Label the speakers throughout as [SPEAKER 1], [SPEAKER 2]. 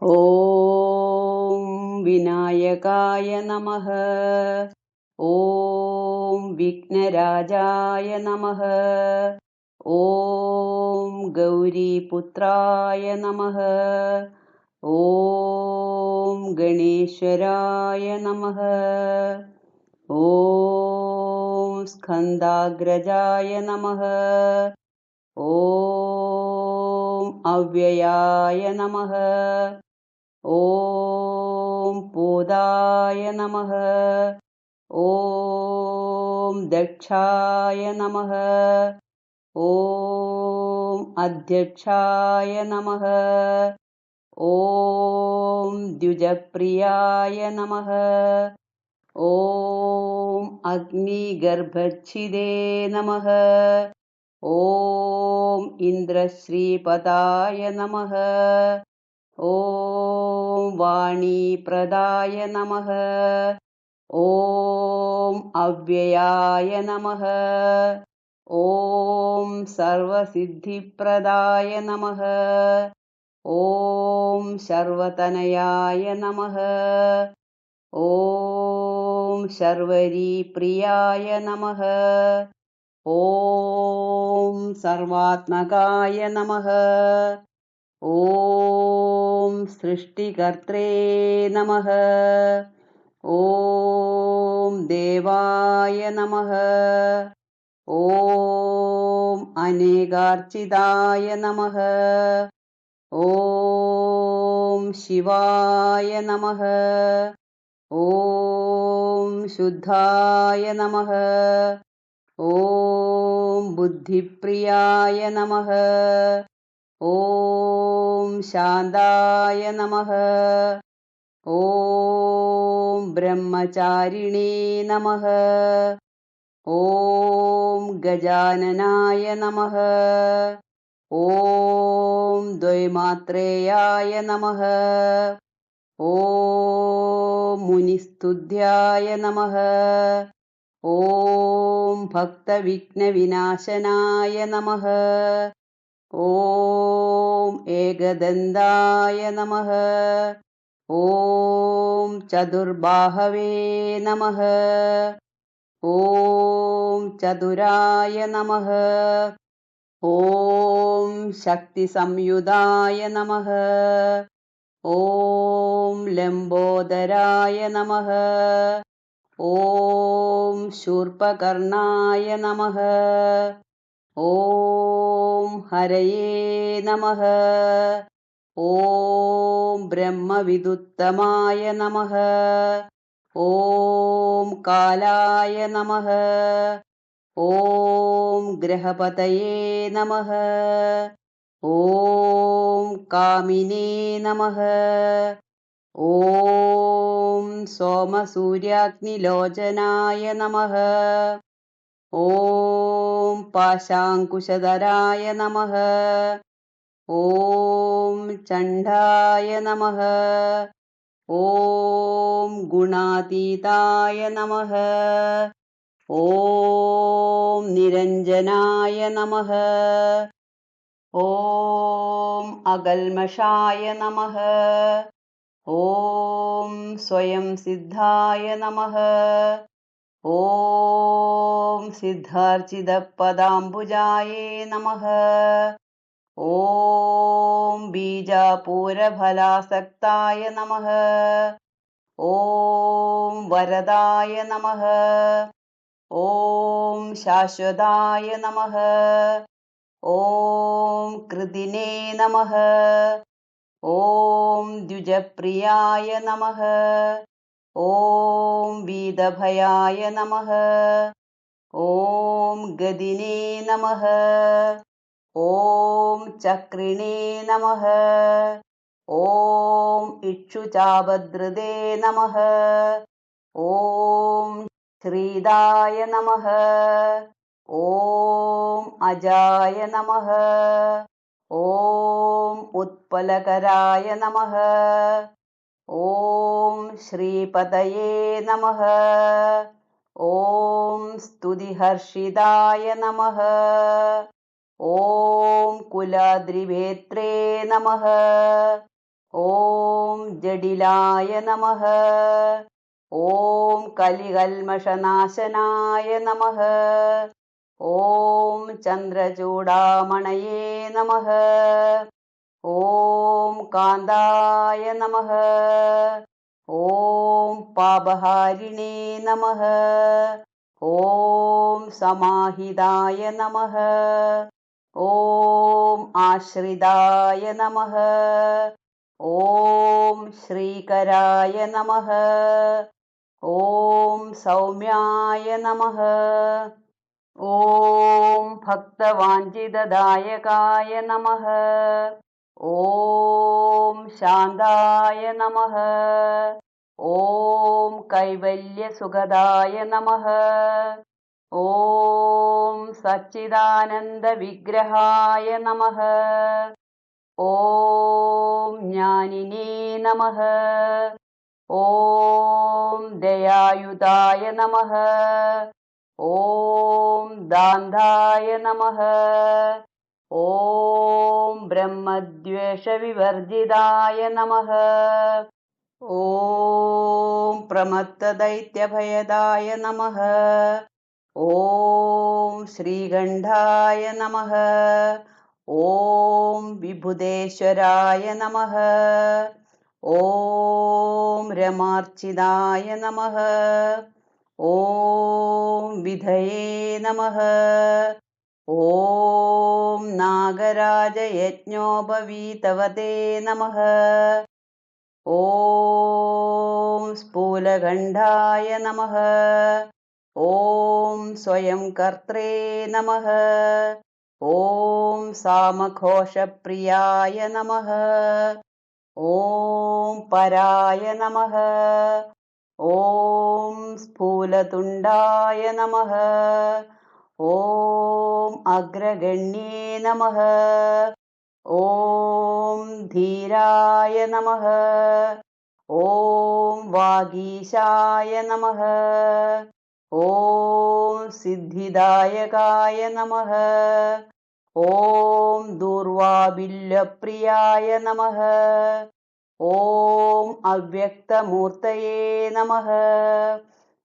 [SPEAKER 1] ॐ विनायकाय नमः। ॐ विघ्नराजाय नमः। ॐ गौरीपुत्राय नमः। ॐ गणेश्वराय नमः। ॐ स्कन्दाग्रजाय नमः। ॐ अव्ययाय नमः। ॐ पूदाय नमः। ॐ दक्षाय नमः। ॐ अध्यक्षाय नमः। ॐ द्विजप्रियाय नमः। ॐ अग्निगर्भच्छिदे नमः। ॐ इन्द्रश्रीपदाय नमः। ॐ वाणीप्रदाय नमः। ॐ अव्ययाय नमः। ॐ सर्वसिद्धिप्रदाय नमः। ॐ सर्वतनयाय नमः। ॐ शर्वरीप्रियाय नमः। ॐ सर्वात्मकाय नमः। ॐ सृष्टिकर्त्रे नमः। ॐ देवाय नमः। ॐ अनेकार्चिताय नमः। ॐ शिवाय नमः। ॐ शुद्धाय नमः। ॐ बुद्धिप्रियाय नमः। ॐ शान्ताय नमः। ॐ ब्रह्मचारिणे नमः। ॐ गजाननाय नमः। ॐ द्वैमात्रेयाय नमः। ॐ मुनिस्तुत्याय नमः। ॐ भक्तविघ्नविनाशनाय नमः। ॐ एकदन्ताय नमः। ॐ चतुर्बाहवे नमः। ॐ चतुराय नमः। ॐ शक्तिसंयुताय नमः। ॐ लम्बोदराय नमः। ॐ शूर्पकर्णाय नमः। ॐ हरये नमः। ॐ ब्रह्मविदुत्तमाय नमः। ॐ कालाय नमः। ॐ ग्रहपतये नमः। ॐ कामिने नमः। ॐ सोमसूर्याग्निलोचनाय नमः। ॐ पाशाङ्कुशधराय नमः। ॐ चण्डाय नमः। ॐ गुणातीताय नमः। ॐ निरञ्जनाय नमः। ॐ अगल्मषाय नमः। ॐ स्वयं सिद्धाय नमः। ॐ सिद्धार्चितपदाम्बुजाये नमः। ॐ बीजापूरफलासक्ताय नमः। ॐ वरदाय नमः। ॐ शाश्वताय नमः। ॐ कृतिने नमः। ॐ द्विजप्रियाय नमः। ॐ वीदभयाय नमः। ॐ गदिने नमः। ॐ चक्रिणे नमः। ॐ इक्षुचाभद्रदे नमः। ॐ श्रीदाय नमः। ॐ अजाय नमः। ॐ उत्पलकराय नमः। ॐ श्रीपतये नमः। ॐ स्तुतिहर्षिताय नमः। ॐ कुलाद्रिभेत्रे नमः। ॐ ജഡിലായ നമഃ. ഓം കലികൽമഷനാശനായ നമഃ. ഓം ചന്ദ്രചൂഡാമണയേ നമഃ. ഓം കാന്തായ നമഃ. ഓം പാപഹാരിണേ നമഃ. ഓം സമാഹിതായ നമഃ. ഓം ആശ്രിതായ നമഃ. ഓം ശ്രീകരായ നമഃ. ഓം സൗമ്യായ നമഃ. ഓം ഭക്തവാഞ്ചിതദായകായ നമഃ. ഓം ശാന്തായ നമഃ. ഓം കൈവല്യസുഖദായ നമഃ. ഓം സച്ചിദാനന്ദവിഗ്രഹായ നമഃ. ഓം ജ്ഞാനിനേ നമഃ. ഓം ദയായുതായ നമഃ. ഓം ദാന്തായ നമഃ. ഓം ബ്രഹ്മദ്വേഷവിവർജിതായ നമഃ. ഓം പ്രമത്തദൈത്യഭയദായ നമഃ. ഓം ശ്രീകണ്ഠായ നമഃ. ഓം വിഭുദേശ്വരായ നമഃ. ഓം രമാർച്ചിതായ നമഃ. ഓം വിധയേ നമഃ. ഓം നാഗരാജയജ്ഞോപവീതവതേ നമഃ. ഓം സ്ഥൂലകണ്ഠായ നമഃ. ഓം സ്വയം കർത്രേ നമഃ. ഓം സാമഘോഷപ്രിയായ നമഃ. ഓം പരായ നമഃ. ഓം സ്ഥൂലതുണ്ഡായ നമഃ. ഓം അഗ്രഗണ്യേ നമഃ. ഓം ധീരായ നമഃ. ഓം വാഗീശായ നമഃ. ഓം സിദ്ധിദായകായ നമഃ. ഓം ദൂർവാബില്യപ്രിയായ നമഃ. ഓം അവ്യക്തമൂർത്തയേ നമഃ.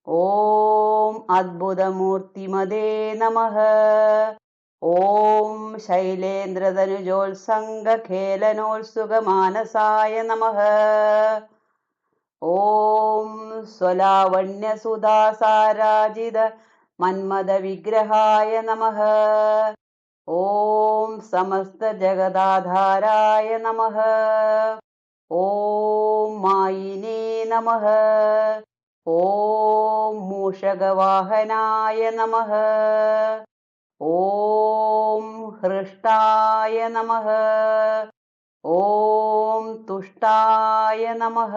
[SPEAKER 1] ഓം അദ്ഭുതമൂർത്തിമതേ നമഃ. ഓം ശൈലേന്ദ്രതനുജോത്സംഗഖേലനോത്സുകമാനസായ നമഃ. ഓം സ്വലാവണ്യസുധാസാരാജിത മന്മദവിഗ്രഹായ നമഃ. ഓം സമസ്തജഗദാധാരായ നമഃ. ഓം മായിനേ നമഃ. ഓം മൂഷകവാഹനായ നമഃ. ഓം ഹൃഷ്ടായ നമഃ. ഓം തുഷ്ടായ നമഃ.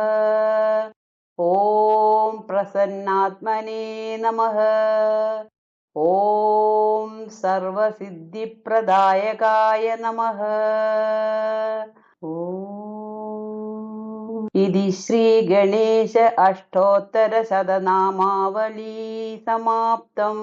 [SPEAKER 1] ഓം പ്രസന്നാത്മനേ നമഃ. ഓം സർവസിദ്ധിപ്രദായകായ നമഃ. ഓം ഇതി ശ്രീ ഗണേശ അഷ്ടോത്തര ശതനാമാവലി സമാപ്തം.